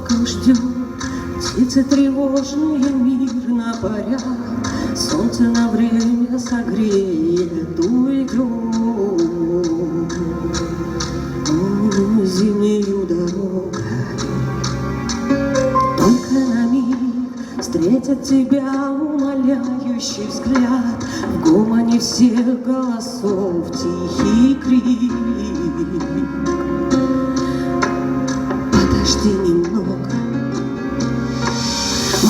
Колокол ждет, птицы тревожные мирно парят, солнце на время согреет ту игру. Зимнею дорогой только на миг встретит тебя умоляющий взгляд. В гомоне всех голосов тихий крик. Подожди немного.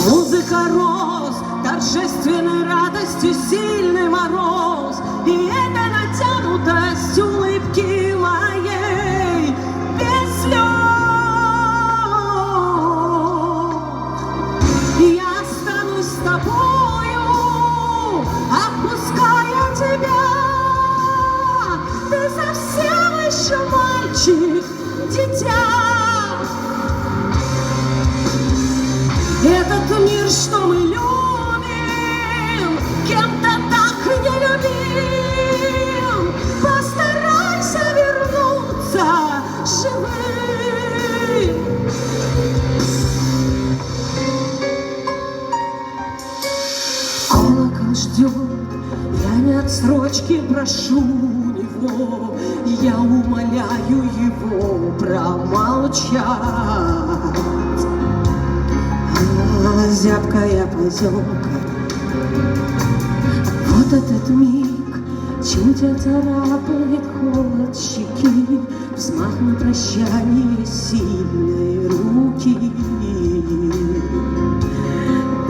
Музыка роз, торжественной радостью сильный мороз, и это натянутость улыбки моей без слез. Я останусь с тобою, отпуская тебя. Ты совсем еще мальчик, дитя. Этот мир, что мы любим, кем-то так не любим. Постарайся вернуться живым. Колокол ждет, я не отсрочки прошу него, я умоляю его промолчать. Зябкая поземка, вот этот миг чуть оцарапает холод щеки, взмах на прощание сильной руки.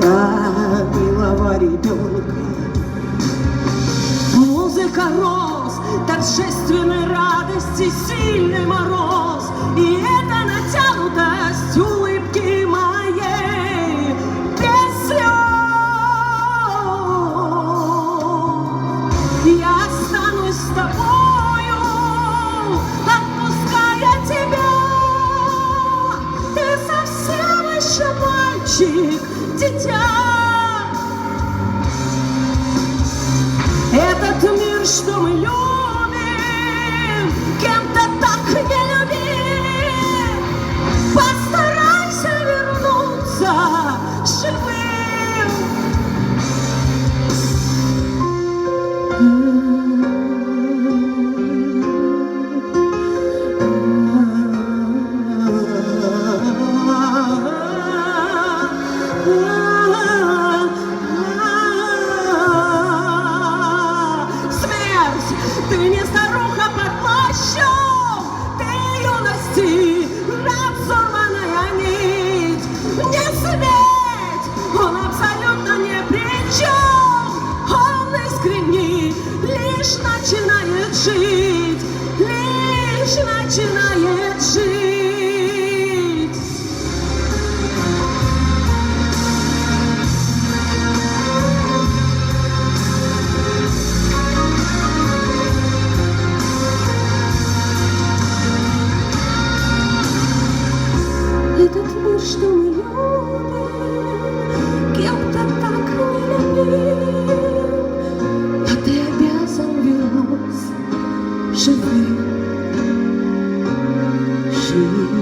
Да, милого ребенка, музыка роз, торжественной радости сильный мороз, и это натянутость улыбки моей без слез. Я останусь с тобою, отпуская тебя. Ты совсем еще мальчик, дитя. Этот мир, что мы любим, кем-то так не любим. Постарайся вернуться живым. Ты не старуха под плащом, ты юности разорванная нить. Не сметь, он абсолютно не при чем. Он искренний, лишь начинает жить, лишь начинает жить. Этот мир, что мы любим, кем-то так не любим, но ты обязан вернуться живым, живым.